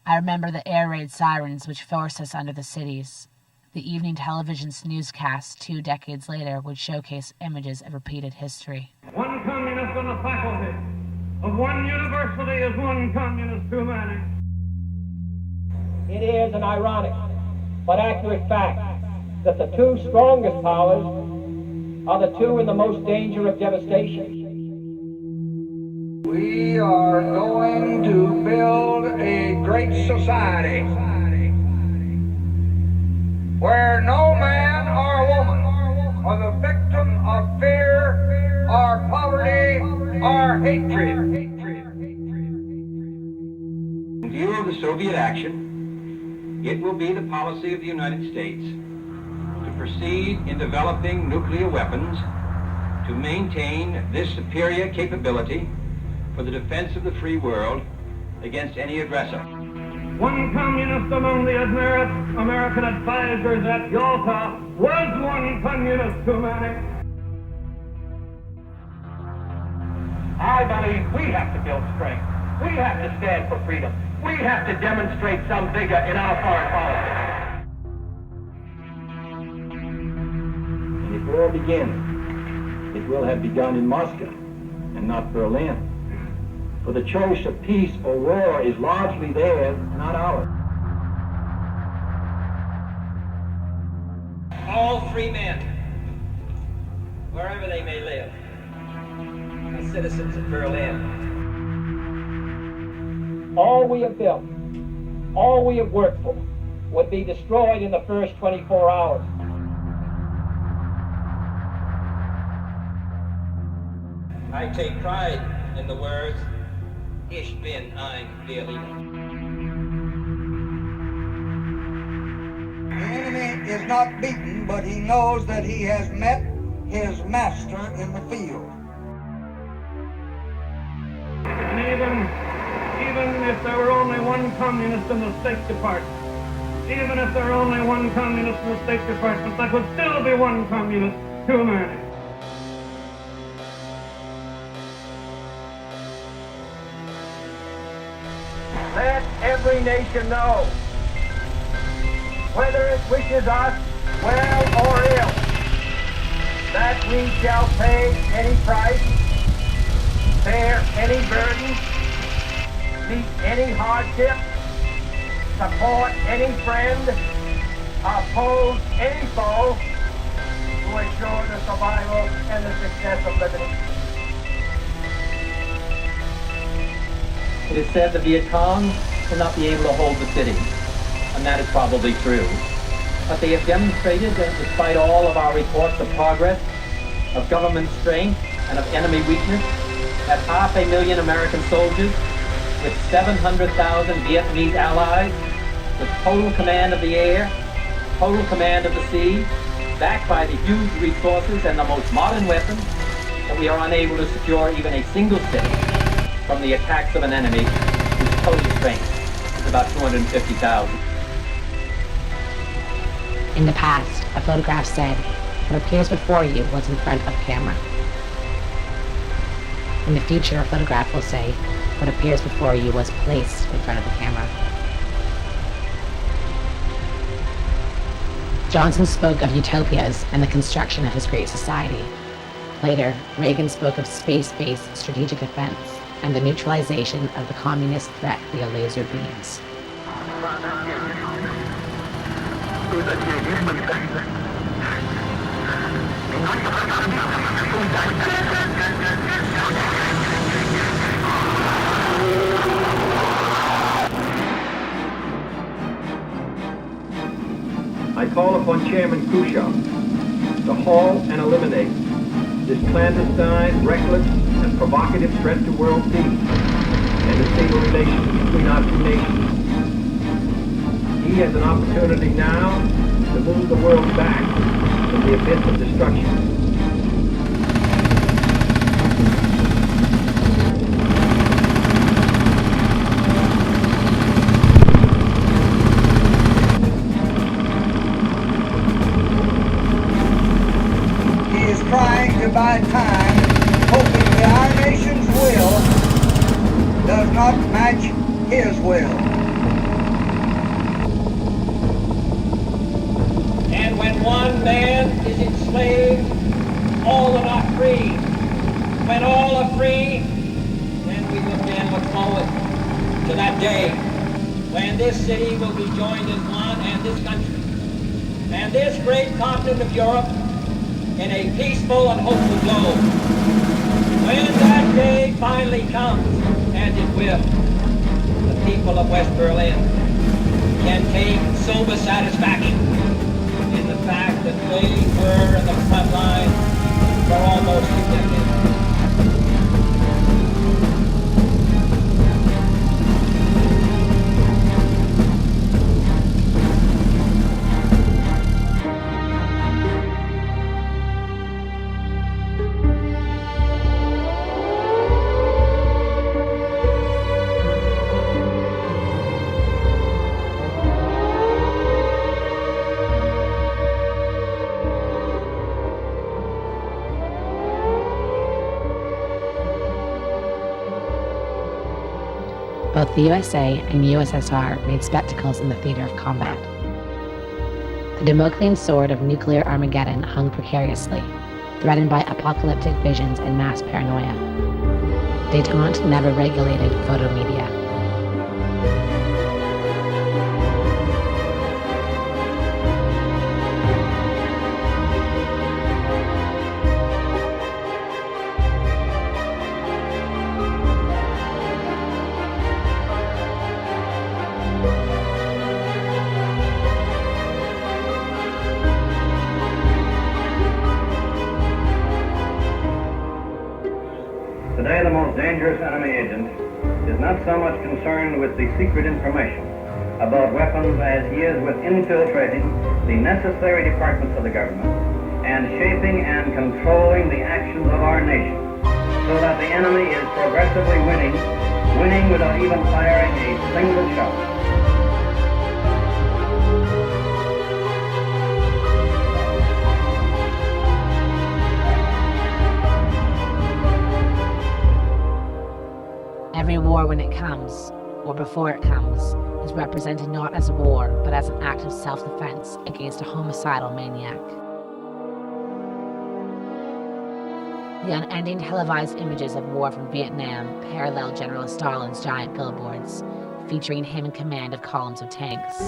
I remember the air raid sirens which forced us under the cities. The evening television's newscasts 2 decades later would showcase images of repeated history. One communist on the faculty of one university is one communist too many. It is an ironic but accurate fact that the two strongest powers are the two in the most danger of devastation. We are going to build a great society where no man or woman are the victim of fear or poverty or hatred. In view of the Soviet action, it will be the policy of the United States to proceed in developing nuclear weapons to maintain this superior capability for the defense of the free world against any aggressor. One communist among the American advisors at Yalta was one communist too many. I believe we have to build strength. We have to stand for freedom. We have to demonstrate some vigor in our foreign policy. And if war begins, it will have begun in Moscow and not Berlin. For the choice of peace or war is largely theirs, not ours. All free men, wherever they may live, are citizens of Berlin. All we have built, all we have worked for, would be destroyed in the first 24 hours. I take pride in the words, Ich bin ein Berliner. The enemy is not beaten, but he knows that he has met his master in the field. And even if there were only one communist in the State Department, even if there were only one communist in the State Department, that would still be one communist too many. Let every nation know, whether it wishes us well or ill, that we shall pay any price, bear any burden, meet any hardship, support any friend, oppose any foe, to ensure the survival and the success of liberty. It is said the Viet Cong will not be able to hold the city, and that is probably true. But they have demonstrated that despite all of our reports of progress, of government strength, and of enemy weakness, that 500,000 American soldiers with 700,000 Vietnamese allies, with total command of the air, total command of the sea, backed by the huge resources and the most modern weapons, that we are unable to secure even a single city from the attacks of an enemy whose total strength is about 250,000. In the past, a photograph said, "What appears before you was in front of camera." In the future, a photograph will say, "What appears before you was placed in front of the camera." Johnson spoke of utopias and the construction of his great society. Later, Reagan spoke of space-based strategic defense and the neutralization of the communist threat via laser beams. I call upon Chairman Khrushchev to halt and eliminate this clandestine, reckless, and provocative threat to world peace and the stable relations between our two nations. He has an opportunity now to move the world back from the abyss of destruction. He is trying to buy time, hoping that our nation's will does not match his will. to that day when this city will be joined in one and this country and this great continent of Europe in a peaceful and hopeful globe. When that day finally comes, and it will, the people of West Berlin can take sober satisfaction in the fact that they were in the front line for almost a decade. Both the USA and USSR made spectacles in the theater of combat. The Damoclean sword of nuclear Armageddon hung precariously, threatened by apocalyptic visions and mass paranoia. Détente never regulated photomedia. Today, the most dangerous enemy agent is not so much concerned with the secret information about weapons as he is with infiltrating the necessary departments of the government and shaping and controlling the actions of our nation so that the enemy is progressively winning without even firing a single shot. Every war when it comes, or before it comes, is represented not as a war, but as an act of self-defense against a homicidal maniac. The unending televised images of war from Vietnam parallel General Stalin's giant billboards, featuring him in command of columns of tanks.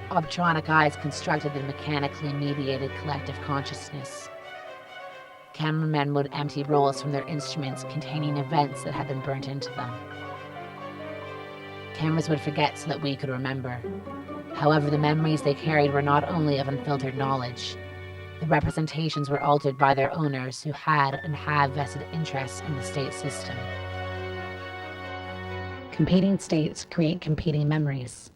Optronic eyes constructed the mechanically mediated collective consciousness. Cameramen would empty rolls from their instruments containing events that had been burnt into them. Cameras would forget so that we could remember. However, the memories they carried were not only of unfiltered knowledge. The representations were altered by their owners who had and have vested interests in the state system. Competing states create competing memories.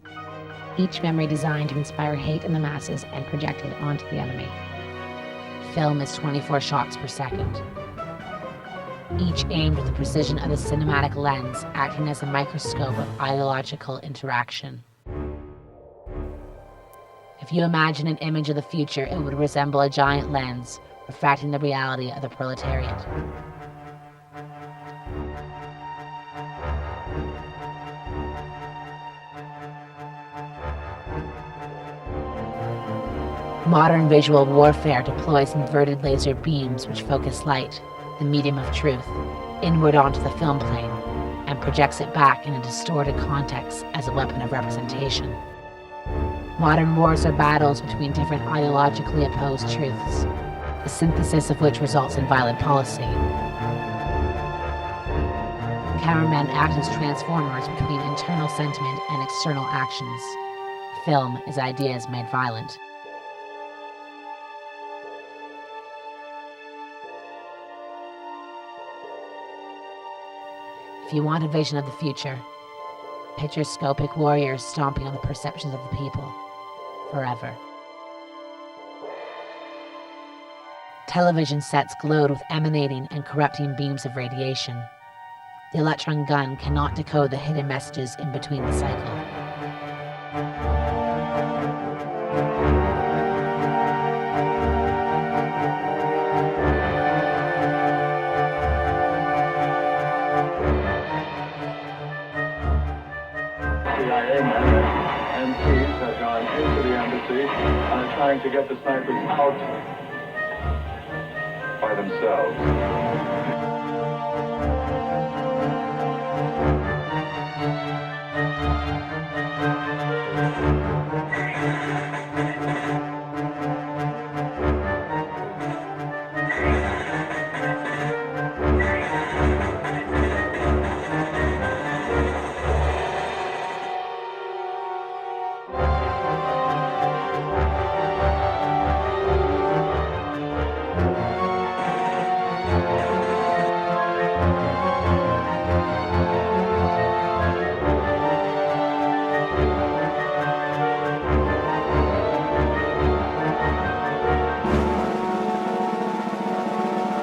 Each memory designed to inspire hate in the masses and projected onto the enemy. Film is 24 shots per second. Each aimed with the precision of the cinematic lens, acting as a microscope of ideological interaction. If you imagine an image of the future, it would resemble a giant lens, refracting the reality of the proletariat. Modern visual warfare deploys inverted laser beams which focus light, the medium of truth, inward onto the film plane, and projects it back in a distorted context as a weapon of representation. Modern wars are battles between different ideologically opposed truths, the synthesis of which results in violent policy. Cameramen act as transformers between internal sentiment and external actions. Film is ideas made violent. If you want a vision of the future, picture scopic warriors stomping on the perceptions of the people, forever. Television sets glowed with emanating and corrupting beams of radiation. The electron gun cannot decode the hidden messages in between the cycle. CIA men and MPs have gone into the embassy trying to get the snipers out by themselves.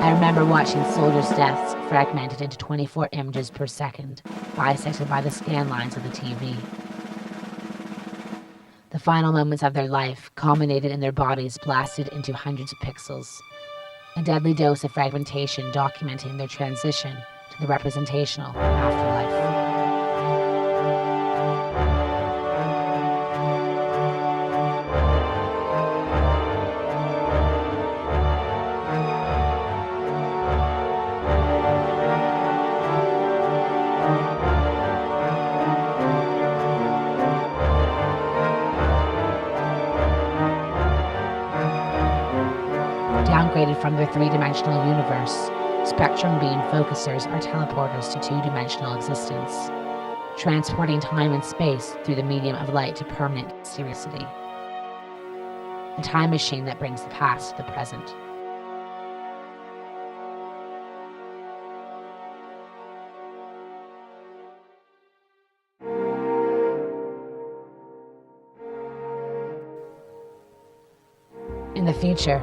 I remember watching soldiers' deaths fragmented into 24 images per second, bisected by the scan lines of the TV. The final moments of their life culminated in their bodies blasted into hundreds of pixels, a deadly dose of fragmentation documenting their transition to the representational afterlife. Downgraded from their three-dimensional universe, spectrum beam focusers are teleporters to two-dimensional existence, transporting time and space through the medium of light to permanent seriousity. A time machine that brings the past to the present. In the future,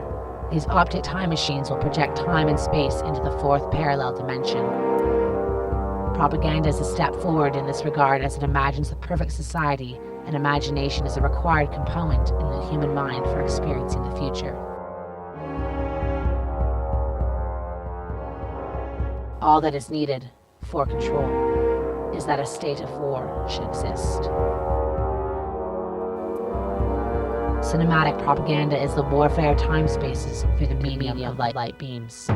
these optic time machines will project time and space into the fourth parallel dimension. Propaganda is a step forward in this regard as it imagines the perfect society, and imagination is a required component in the human mind for experiencing the future. All that is needed for control is that a state of war should exist. Cinematic propaganda is the warfare of time spaces through the medium of light beams.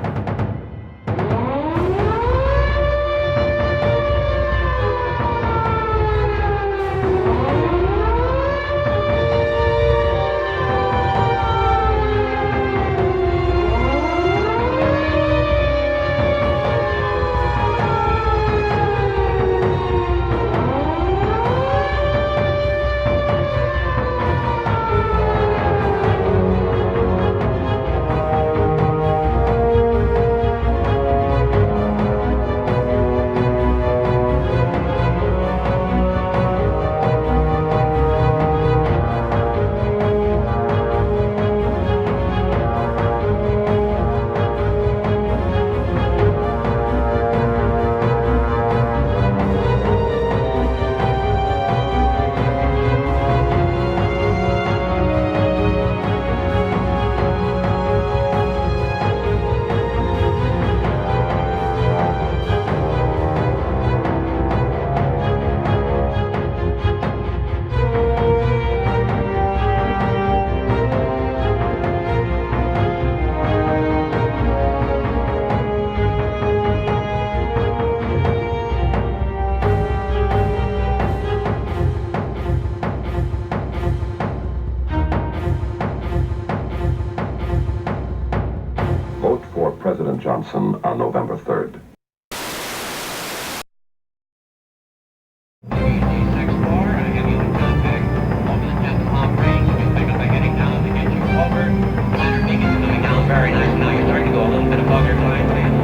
Vote for President Johnson on November 3rd. Very nice. Now you're starting to go a little bit above your flying speed.